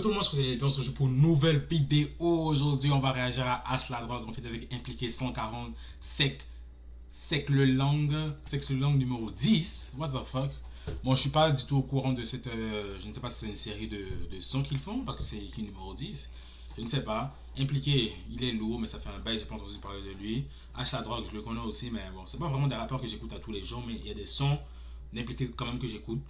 Tout le monde, je bien, on se retrouve pour une nouvelle vidéo. Aujourd'hui, on va réagir à H la drogue, en fait, avec impliqué 140 sec le langue numéro 10. What the fuck? Bon, je suis pas du tout au courant de cette. Je ne sais pas si c'est une série de sons qu'ils font, parce que c'est écrit numéro 10. Je ne sais pas. Impliqué, il est lourd, mais ça fait un bail, j'ai pas entendu parler de lui. H la drogue, je le connais aussi, mais bon, c'est pas vraiment des rappeurs que j'écoute à tous les jours, mais il y a des sons d'impliqué quand même que j'écoute.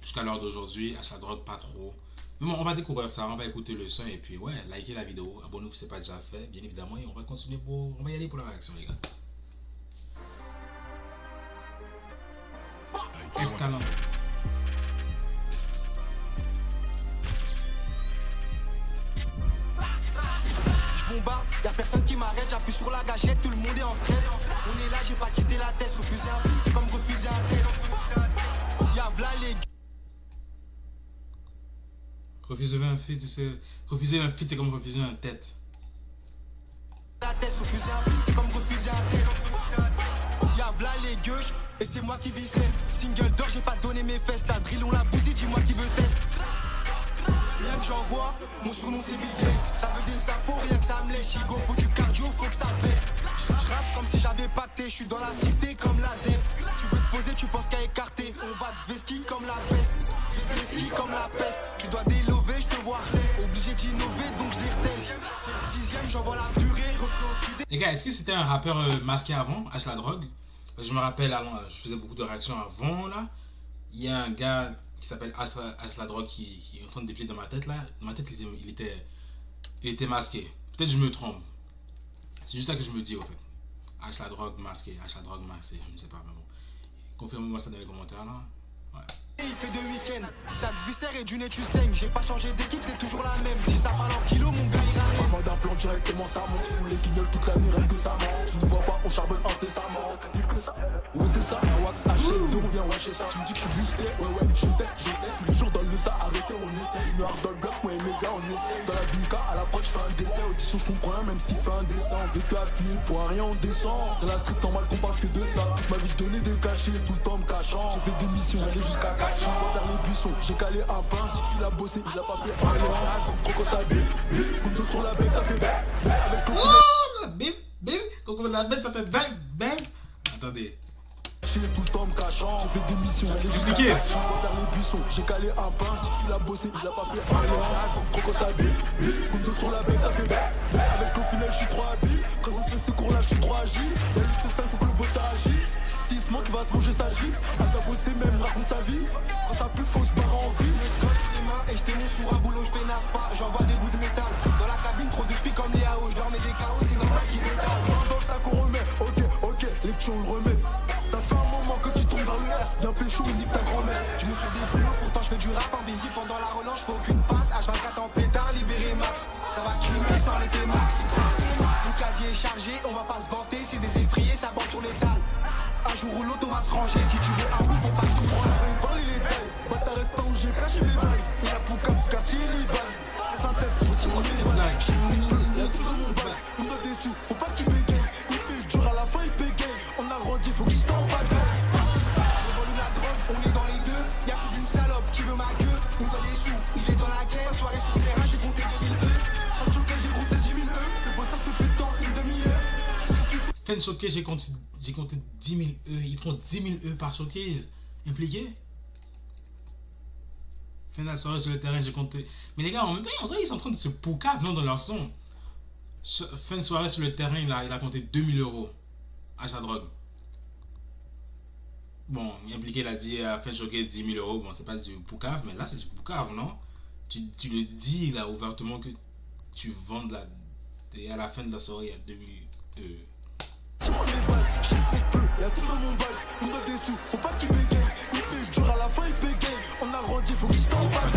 Jusqu'à l'heure d'aujourd'hui, H la drogue, pas trop. Mais bon, on va découvrir ça, on va écouter le son et puis ouais, likez la vidéo, abonnez-vous si ce n'est pas déjà fait, bien évidemment, et on va continuer on va y aller pour la réaction, les gars. Escalant. Je bombarde, y'a personne qui m'arrête, j'appuie sur la gâchette, tout le monde est en stress. On est là, j'ai pas quitté la tête, refuser un beat, c'est comme refuser un tête. Y'a v'là les Refuser un feat, c'est comme refuser un tête. la tête, refuser un beat, c'est comme refuser un tête. Y'a v'là les gueuches, et c'est moi qui vis seul. Single d'or, j'ai pas donné mes fesses, la drill, on la bousille, dis-moi qui veut test. Rien que j'envoie, mon surnom c'est Bill Gates. Ça veut des infos, rien que ça me lèche. Igo, faut du cardio, faut que ça pète. J'rappe comme si j'avais pacté, j'suis dans la cité comme la dette. Tu veux te poser, tu penses qu'à écarter. On bat de Veski comme la peste. Veski comme la peste. Tu dois délover, j'te vois relais. Obligé d'innover, donc je retelle. C'est le 10ème, j'envoie la purée, reflet au Les gars, est-ce que c'était un rappeur masqué avant, H la drogue? Parce que je me rappelle, je faisais beaucoup de réactions avant là. Il y a un gars qui s'appelle H la drogue qui est en train de défiler dans ma tête là. Dans ma tête, il était masqué. Peut-être que je me trompe. C'est juste ça que je me dis au fait. H la drogue masqué, H la drogue masqué, je ne sais pas, mais bon. Confirmez-moi ça dans les commentaires là. Ouais. Il fait 2 week-ends, ça te viscère et du nez tu saignes. J'ai pas changé d'équipe, c'est toujours la même. Si ça parle en kilo, mon gars il ramène. Maman d'un plan directement ça monte. Fous les guignols toute l'année, rien que ça manque. Tu ne vois pas, on charbonne incessamment. Ouais c'est ça, un wax haché, on vient washer ça. Tu me dis que je suis busté, ouais je sais. Tous les jours dans le ça, arrêtez, on essaie. Une heure dans le bloc, moi et mes gars on essaie. Dans la bunka, à l'approche, je fais un décès. Audition, je comprends rien, même s'il fait un dessin. On veut que appuyer pour un rien, on descend. C'est la street normale qu'on parle que de ça. Toute ma vie je donnais des cachets, tout le temps me cachant. J'ai fait des missions, j'allais jusqu'à cacher. Vers les buissons, j'ai calé un pain. Il a bossé, il a pas fait un léon. Coco ça bip, Kundo sur la bec, ça fait bang. Avec ton Oh, bip, Coco la bête, ça fait bang. Attendez. tout le temps me cachant, j'ai fait des missions, j'allais jusqu'à cacher. Vers les buissons, j'ai calé un pain. Il a bossé, il a pas fait un léon. Coco ça bip, Kundo sur la bec, ça fait bang. Avec l'opinel, je suis trop habile. Quand on fait ce cours là, je suis trop agile. Y'a juste 5, faut que le boss agisse. Si se manque, il va se manger sa gifle. Elle t'a bossé même, raconte sa vie. Quand ça pue, faut se barrer en vie. Je scotche les mains et je t'ai mon sur un boulot, je pénave pas. J'envoie des bouts de métal. Dans la cabine, trop de spi comme les AO. Je dormais des chaos, c'est normal qu'il m'étale. Dans le sac, on remet. Ok, les petits, on le remet. Ça fait un moment que tu tombes vers le R. Viens pécho, nique ta grand-mère. Je me fais des boulots, pourtant je fais du rap invisible. Pendant la relance, je fais aucune passe. H24 en pétard, libéré max. Ça va crimer sans les T-max. Le casier est chargé, on va pas se vanter. C'est des effrayés, ça bande sur l'étal. Un jour ou l'autre on va se ranger. Si tu veux un bout, faut pas se comprendre. On parle les détails. Bâtard reste pas où j'ai caché mes bails. Il a pour comme quartier les balles. Sa tête, je retire mon bail. J'ai mis peu, y'a tout dans mon bail. On a des sous, faut pas qu'il bégaye. Il fait le dur à la fin, il bégaye. On a grandi, faut qu'il se tente pas de. Le vol ou la drogue, on est dans les deux. Y'a plus d'une salope qui veut ma queue. On doit des sous, il est dans la guerre. Soirée sur le terrain, j'ai compté 2000 œufs. En choquet, j'ai compté 10 000 œufs. Le boss, ça se pète en une demi-heure. Fin de showcase, j'ai compté 10 000 E. Il prend 10 000 E par showcase. Impliqué. Fin de la soirée sur le terrain, j'ai compté. Mais les gars, en même temps, on dirait qu'ils sont en train de se poucave dans leur son. Fin de soirée sur le terrain, il a compté 2000 euros. Achat de drogue. Bon, impliqué, il a dit à fin de showcase 10 000 euros. Bon, c'est pas du poucave, mais là, c'est du poucave, non? Tu le dis là ouvertement que tu vends de la. Et à la fin de la soirée, il y a 2000 E. Y'a tout dans mon bail, on a des sous, faut pas qu'il bégaye. Il fait le dur à la fin, il bégaye. On a grandi, faut qu'il se tente pas. Le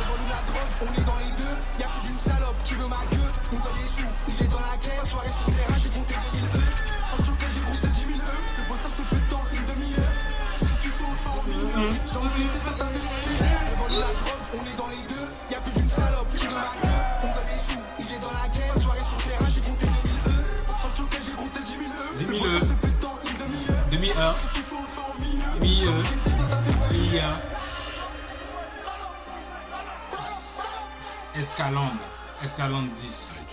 vol ou la drogue, on est dans les deux. Y'a plus d'une salope qui veut ma queue. On doit des sous, il est dans la guerre. Soirée sur le terrain, j'ai compté 2000 œufs. En choquet, j'ai compté 10 000 œufs. Le boss, ça se pète en une demi-heure. Ce que tu fais, on s'en millions. J'en ai c'est pas ta vie. Le vol ou la drogue, on est dans les deux. Y'a plus d'une salope qui veut ma queue. On doit des sous, il est dans la guerre. Soirée sur le terrain, j'ai compté 2000 œufs. En choquet, j'ai compté 10 000 œufs. 10 000 E. Demi-heure. Demi-heure. Escalante 10.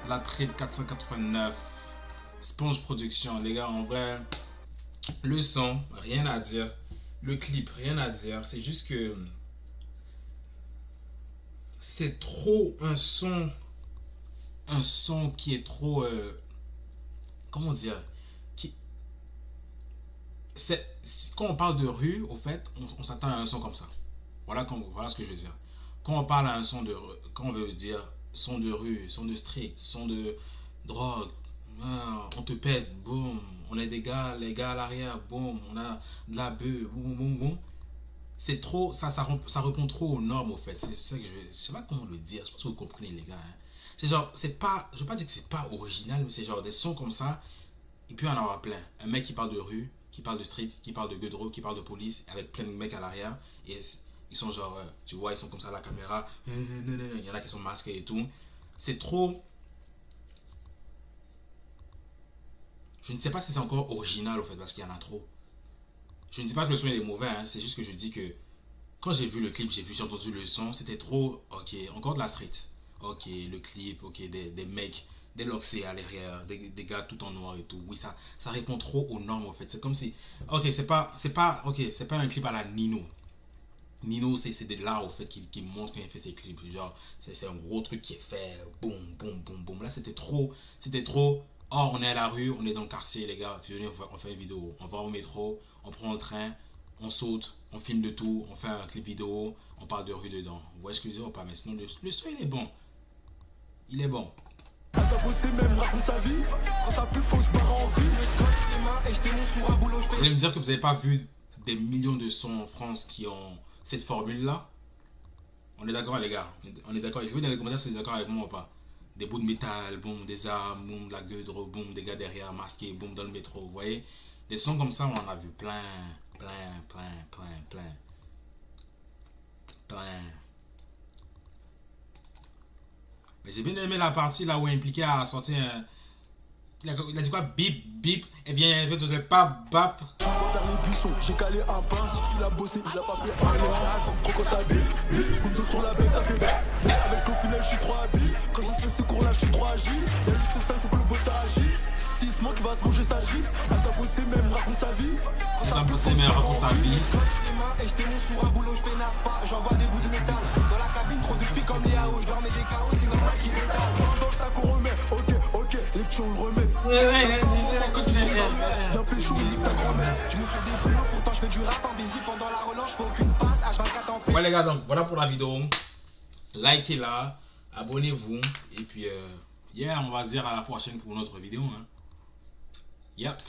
La Trade 489. Sponge Production. Les gars, en vrai, le son, rien à dire. Le clip, rien à dire. C'est juste que c'est trop un son qui est trop comment dire, quand on parle de rue, au fait, on s'attend à un son comme ça. Voilà ce que je veux dire. Quand on parle à un son de rue, quand on veut dire son de rue, son de street, son de drogue, on te pète, boum, on est des gars, les gars à l'arrière, boum, on a de la bœuf, boum, boum, boum. C'est trop, ça répond trop aux normes, au fait. C'est ça que je sais pas comment le dire, je pense que vous comprenez, les gars. Hein. C'est genre, c'est pas, je veux pas dire que c'est pas original, mais c'est genre des sons comme ça, et puis on en aura plein. Un mec qui parle de rue, qui parle de street, qui parle de gueudreau, qui parle de police, avec plein de mecs à l'arrière, et ils sont genre, tu vois, ils sont comme ça à la caméra, il y en a qui sont masqués et tout. C'est trop. Je ne sais pas si c'est encore original, au fait, parce qu'il y en a trop. Je ne dis pas que le son est mauvais, hein, c'est juste que je dis que quand j'ai vu le clip, j'ai entendu le son, c'était trop, ok, encore de la street. Ok, le clip, ok, des mecs, des loxés à l'arrière, des gars tout en noir et tout. Oui, ça répond trop aux normes, en fait. C'est comme si, ok, c'est pas un clip à la Nino. Nino, c'est de là, au fait, qui montre quand il fait ses clips. Genre, c'est un gros truc qui est fait, boum, boum, boum, boum. Là, c'était trop. Oh, on est à la rue, on est dans le quartier, les gars. Venez, on fait une vidéo. On va au métro, on prend le train, on saute, on filme de tout, on fait un clip vidéo, on parle de rue dedans. Vous voyez ce que je veux dire ou pas? Mais sinon, le son, il est bon. Il est bon. Vous allez me dire que vous n'avez pas vu des millions de sons en France qui ont cette formule-là? On est d'accord, les gars? On est d'accord? Je veux dans les commentaires si vous êtes d'accord avec moi ou pas. Des bouts de métal, boum, des armes, boum, de la gueule, boum, des gars derrière masqués, boum, dans le métro, vous voyez? Des sons comme ça, on en a vu plein. Mais j'ai bien aimé la partie là où il impliqué à sortir un... Il a dit quoi? Bip, bip, et bien, il veut pas bap. Vers les buissons, j'ai calé un pain, il a bossé, il a pas fait un an. Coco ça bip, bip, Kundo sur la bête, ça fait bip. Avec l'opinel, je suis trop habile. Quand je fais ce cours là, je suis trop agile. Y'a juste 5, faut que le boss agisse. 6 mois qui va se manger sa gifle. Elle t'a bossé même, raconte sa vie. Elle t'a bossé même, raconte sa vie. Et je t'ai sur un boulot, je pénave pas. J'envoie des bouts de métal. Dans la cabine, trop de spies comme les AO. Je dormais des chaos, c'est normal qu'il est tard. Dans le sac, on remet. Ok, les petits, on le remet. Viens pécho, il nique ta grand-mère. Je me fais des boulots, pourtant je fais du rap invisible pendant la relance. Je fais aucune passe, H24 en paix. Ouais les gars, donc voilà pour la vidéo. Likez-la, abonnez-vous. Et puis, yeah, on va se dire à la prochaine pour une autre vidéo. Hein. Yep.